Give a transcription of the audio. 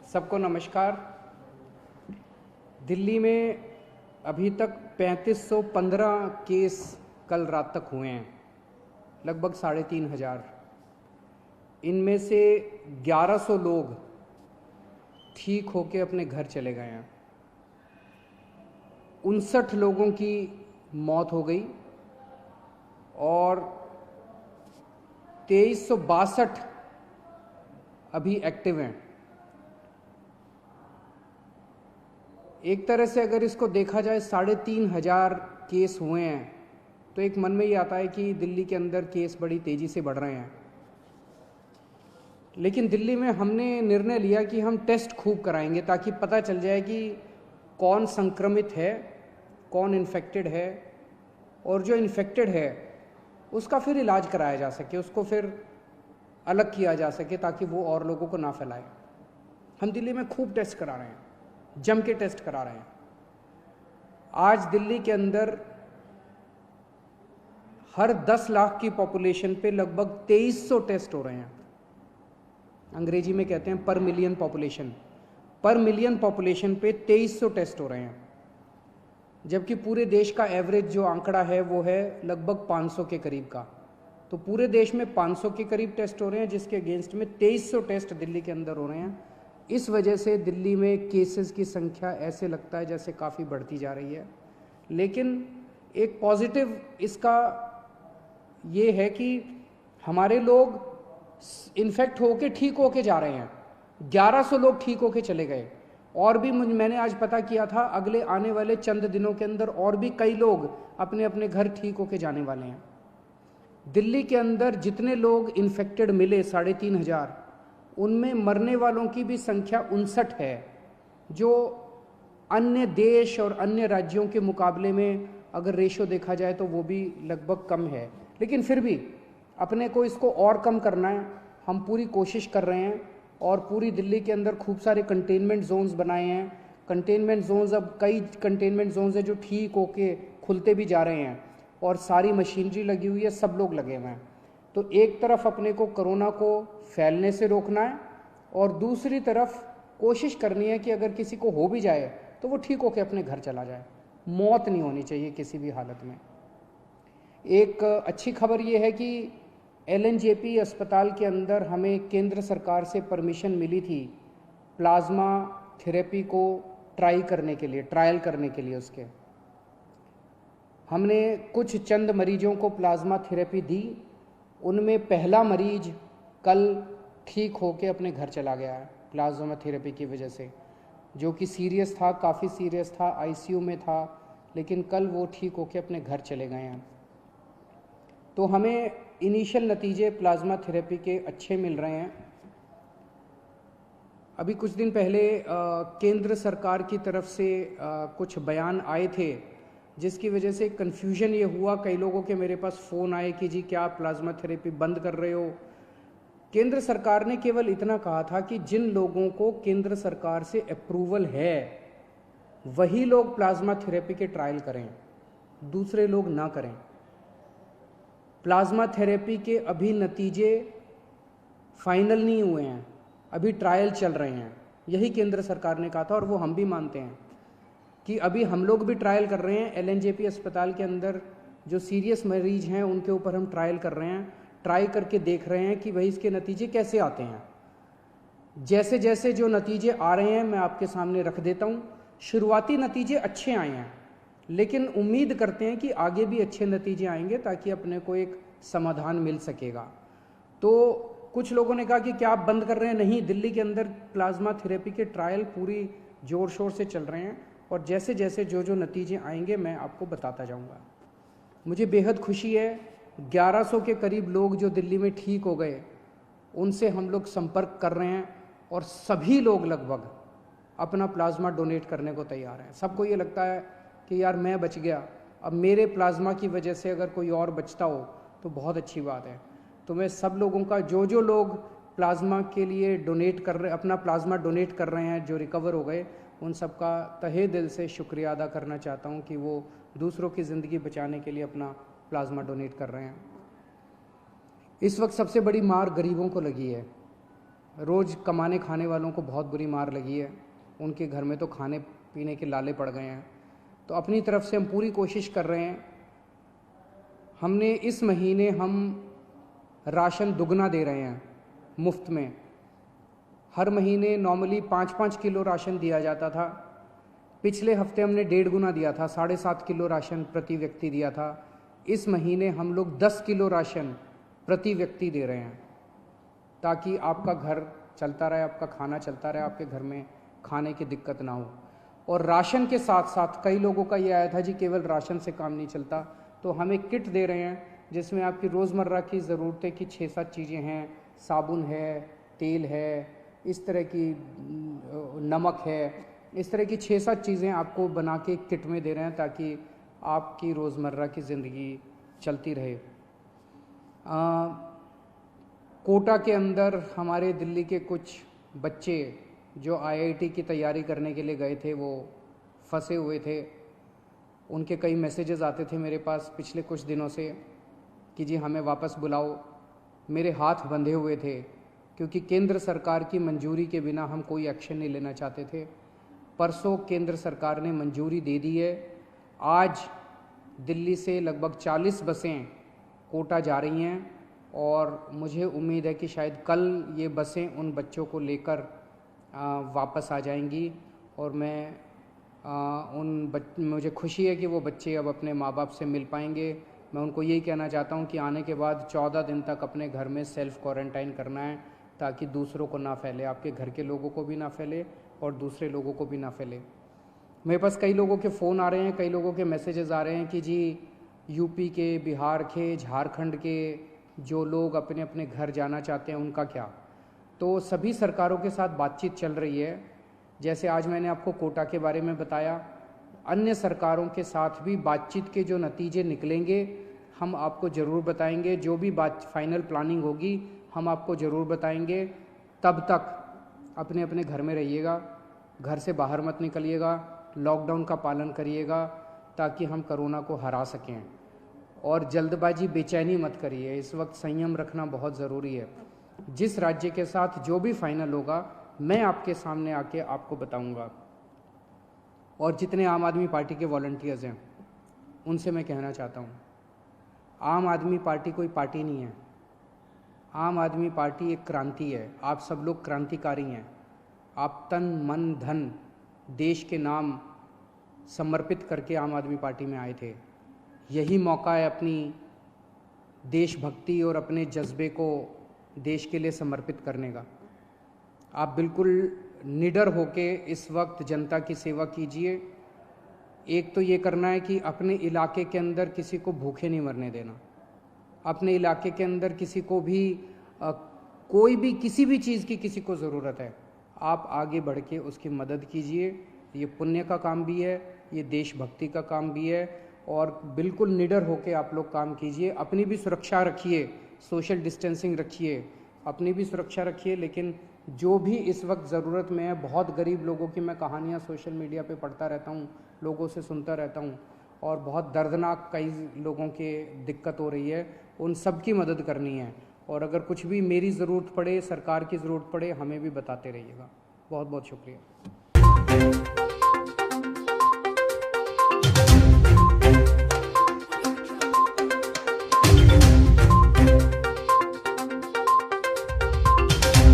सबको नमस्कार। दिल्ली में अभी तक 3515 केस कल रात तक हुए हैं, लगभग 3500। इनमें से 1100 लोग ठीक होके अपने घर चले गए हैं। 59 लोगों की मौत हो गई और 2362 अभी एक्टिव हैं। एक तरह से अगर इसको देखा जाए 3500 केस हुए हैं तो एक मन में ये आता है कि दिल्ली के अंदर केस बड़ी तेज़ी से बढ़ रहे हैं। लेकिन दिल्ली में हमने निर्णय लिया कि हम टेस्ट खूब कराएंगे ताकि पता चल जाए कि कौन संक्रमित है, कौन इन्फेक्टेड है, और जो इन्फेक्टेड है उसका फिर इलाज कराया जा सके, उसको फिर अलग किया जा सके ताकि वो और लोगों को ना फैलाए। हम दिल्ली में खूब टेस्ट करा रहे हैं, जम के टेस्ट करा रहे हैं। आज दिल्ली के अंदर हर 10 लाख की पॉपुलेशन पे लगभग 2300 टेस्ट हो रहे हैं। अंग्रेजी में कहते हैं पर मिलियन पॉपुलेशन। पर मिलियन पॉपुलेशन पे 2300 टेस्ट हो रहे हैं, जबकि पूरे देश का एवरेज जो आंकड़ा है वो है लगभग 500 के करीब का। तो पूरे देश में 500 के करीब टेस्ट हो रहे हैं, जिसके अगेंस्ट में 2300 टेस्ट दिल्ली के अंदर हो रहे हैं। इस वजह से दिल्ली में केसेस की संख्या ऐसे लगता है जैसे काफ़ी बढ़ती जा रही है। लेकिन एक पॉजिटिव इसका ये है कि हमारे लोग इन्फेक्ट होके ठीक होके जा रहे हैं। 1100 लोग ठीक होके चले गए, और भी मैंने आज पता किया था अगले आने वाले चंद दिनों के अंदर और भी कई लोग अपने अपने घर ठीक होके जाने वाले हैं। दिल्ली के अंदर जितने लोग इन्फेक्टेड मिले 3500, उनमें मरने वालों की भी संख्या 59 है, जो अन्य देश और अन्य राज्यों के मुकाबले में अगर रेशो देखा जाए तो वो भी लगभग कम है। लेकिन फिर भी अपने को इसको और कम करना है। हम पूरी कोशिश कर रहे हैं और पूरी दिल्ली के अंदर खूब सारे कंटेनमेंट जोन्स बनाए हैं। कंटेनमेंट जोन्स, अब कई कंटेनमेंट जोन्स हैं जो ठीक होके खुलते भी जा रहे हैं और सारी मशीनरी लगी हुई है, सब लोग लगे हुए हैं। तो एक तरफ अपने को कोरोना को फैलने से रोकना है और दूसरी तरफ कोशिश करनी है कि अगर किसी को हो भी जाए तो वो ठीक होके अपने घर चला जाए। मौत नहीं होनी चाहिए किसी भी हालत में। एक अच्छी खबर ये है कि LNJP अस्पताल के अंदर हमें केंद्र सरकार से परमिशन मिली थी प्लाज्मा थेरेपी को ट्रायल करने के लिए। उसके हमने कुछ चंद मरीजों को प्लाज्मा थेरेपी दी। उनमें पहला मरीज कल ठीक होके अपने घर चला गया है प्लाज्मा थेरेपी की वजह से, जो कि सीरियस था, काफ़ी सीरियस था, ICU में था, लेकिन कल वो ठीक होके अपने घर चले गए हैं। तो हमें इनिशियल नतीजे प्लाज्मा थेरेपी के अच्छे मिल रहे हैं। अभी कुछ दिन पहले केंद्र सरकार की तरफ से कुछ बयान आए थे, जिसकी वजह से कन्फ्यूजन ये हुआ। कई लोगों के मेरे पास फ़ोन आए कि जी क्या आप प्लाज्मा थेरेपी बंद कर रहे हो। केंद्र सरकार ने केवल इतना कहा था कि जिन लोगों को केंद्र सरकार से अप्रूवल है वही लोग प्लाज्मा थेरेपी के ट्रायल करें, दूसरे लोग ना करें। प्लाज्मा थेरेपी के अभी नतीजे फाइनल नहीं हुए हैं, अभी ट्रायल चल रहे हैं, यही केंद्र सरकार ने कहा था और वो हम भी मानते हैं कि अभी हम लोग भी ट्रायल कर रहे हैं। LNJP अस्पताल के अंदर जो सीरियस मरीज हैं उनके ऊपर हम ट्रायल कर रहे हैं, ट्राई करके देख रहे हैं कि भाई इसके नतीजे कैसे आते हैं। जैसे जैसे जो नतीजे आ रहे हैं मैं आपके सामने रख देता हूँ। शुरुआती नतीजे अच्छे आए हैं, लेकिन उम्मीद करते हैं कि आगे भी अच्छे नतीजे आएंगे ताकि अपने को एक समाधान मिल सकेगा। तो कुछ लोगों ने कहा कि क्या आप बंद कर रहे हैं? नहीं, दिल्ली के अंदर प्लाज्मा थेरेपी के ट्रायल पूरी जोर शोर से चल रहे हैं और जैसे जैसे जो नतीजे आएंगे मैं आपको बताता जाऊंगा। मुझे बेहद खुशी है, 1100 के करीब लोग जो दिल्ली में ठीक हो गए उनसे हम लोग संपर्क कर रहे हैं और सभी लोग लगभग अपना प्लाज्मा डोनेट करने को तैयार हैं। सबको ये लगता है कि यार मैं बच गया, अब मेरे प्लाज्मा की वजह से अगर कोई और बचता हो तो बहुत अच्छी बात है। तो मैं सब लोगों का, जो लोग प्लाज्मा के लिए डोनेट कर रहे, अपना प्लाज्मा डोनेट कर रहे हैं, जो रिकवर हो गए, उन सब का तहे दिल से शुक्रिया अदा करना चाहता हूं कि वो दूसरों की ज़िंदगी बचाने के लिए अपना प्लाज्मा डोनेट कर रहे हैं। इस वक्त सबसे बड़ी मार गरीबों को लगी है। रोज़ कमाने खाने वालों को बहुत बुरी मार लगी है, उनके घर में तो खाने पीने के लाले पड़ गए हैं। तो अपनी तरफ से हम पूरी कोशिश कर रहे हैं। हमने इस महीने हम राशन दुगना दे रहे हैं मुफ्त में। हर महीने नॉर्मली 5-5 किलो राशन दिया जाता था। पिछले हफ्ते हमने 1.5 गुना दिया था, 7.5 किलो राशन प्रति व्यक्ति दिया था। इस महीने हम लोग 10 किलो राशन प्रति व्यक्ति दे रहे हैं, ताकि आपका घर चलता रहे, आपका खाना चलता रहे, आपके घर में खाने की दिक्कत ना हो। और राशन के साथ साथ कई लोगों का ये आया था जी केवल राशन से काम नहीं चलता, तो हम एक किट दे रहे हैं जिसमें आपकी रोज़मर्रा की ज़रूरतें की 6-7 चीज़ें हैं। साबुन है, तेल है, इस तरह की नमक है, इस तरह की 6-7 चीज़ें आपको बना के किट में दे रहे हैं ताकि आपकी रोज़मर्रा की ज़िंदगी चलती रहे। कोटा के अंदर हमारे दिल्ली के कुछ बच्चे जो IIT की तैयारी करने के लिए गए थे वो फंसे हुए थे। उनके कई मैसेजेस आते थे मेरे पास पिछले कुछ दिनों से कि जी हमें वापस बुलाओ। मेरे हाथ बंधे हुए थे क्योंकि केंद्र सरकार की मंजूरी के बिना हम कोई एक्शन नहीं लेना चाहते थे। परसों केंद्र सरकार ने मंजूरी दे दी है। आज दिल्ली से लगभग 40 बसें कोटा जा रही हैं और मुझे उम्मीद है कि शायद कल ये बसें उन बच्चों को लेकर वापस आ जाएंगी। और मुझे खुशी है कि वो बच्चे अब अपने माँ बाप से मिल पाएंगे। मैं उनको यही कहना चाहता हूँ कि आने के बाद 14 दिन तक अपने घर में सेल्फ क्वारंटाइन करना है ताकि दूसरों को ना फैले, आपके घर के लोगों को भी ना फैले और दूसरे लोगों को भी ना फैले। मेरे पास कई लोगों के फ़ोन आ रहे हैं, कई लोगों के मैसेजेस आ रहे हैं कि जी यूपी के, बिहार के, झारखंड के जो लोग अपने अपने घर जाना चाहते हैं उनका क्या। तो सभी सरकारों के साथ बातचीत चल रही है। जैसे आज मैंने आपको कोटा के बारे में बताया, अन्य सरकारों के साथ भी बातचीत के जो नतीजे निकलेंगे हम आपको ज़रूर बताएंगे। जो भी फाइनल प्लानिंग होगी हम आपको ज़रूर बताएंगे। तब तक अपने अपने घर में रहिएगा, घर से बाहर मत निकलिएगा, लॉकडाउन का पालन करिएगा ताकि हम कोरोना को हरा सकें। और जल्दबाजी, बेचैनी मत करिए। इस वक्त संयम रखना बहुत ज़रूरी है। जिस राज्य के साथ जो भी फाइनल होगा मैं आपके सामने आके आपको बताऊंगा। और जितने आम आदमी पार्टी के वॉलंटियर्स हैं उनसे मैं कहना चाहता हूँ, आम आदमी पार्टी कोई पार्टी नहीं है। आम आदमी पार्टी एक क्रांति है। आप सब लोग क्रांतिकारी हैं। आप तन मन धन देश के नाम समर्पित करके आम आदमी पार्टी में आए थे। यही मौका है अपनी देशभक्ति और अपने जज्बे को देश के लिए समर्पित करने का। आप बिल्कुल निडर होके इस वक्त जनता की सेवा कीजिए। एक तो ये करना है कि अपने इलाके के अंदर किसी को भूखे नहीं मरने देना। अपने इलाके के अंदर किसी को भी कोई भी किसी भी चीज़ की किसी को ज़रूरत है, आप आगे बढ़ के उसकी मदद कीजिए। ये पुण्य का काम भी है, ये देशभक्ति का काम भी है। और बिल्कुल निडर होके आप लोग काम कीजिए। अपनी भी सुरक्षा रखिए, सोशल डिस्टेंसिंग रखिए, अपनी भी सुरक्षा रखिए। लेकिन जो भी इस वक्त ज़रूरत में है, बहुत गरीब लोगों की मैं कहानियाँ सोशल मीडिया पे पढ़ता रहता हूँ, लोगों से सुनता रहता हूँ और बहुत दर्दनाक कई लोगों के दिक्कत हो रही है। उन सब की मदद करनी है। और अगर कुछ भी मेरी ज़रूरत पड़े, सरकार की ज़रूरत पड़े, हमें भी बताते रहिएगा। बहुत बहुत शुक्रिया।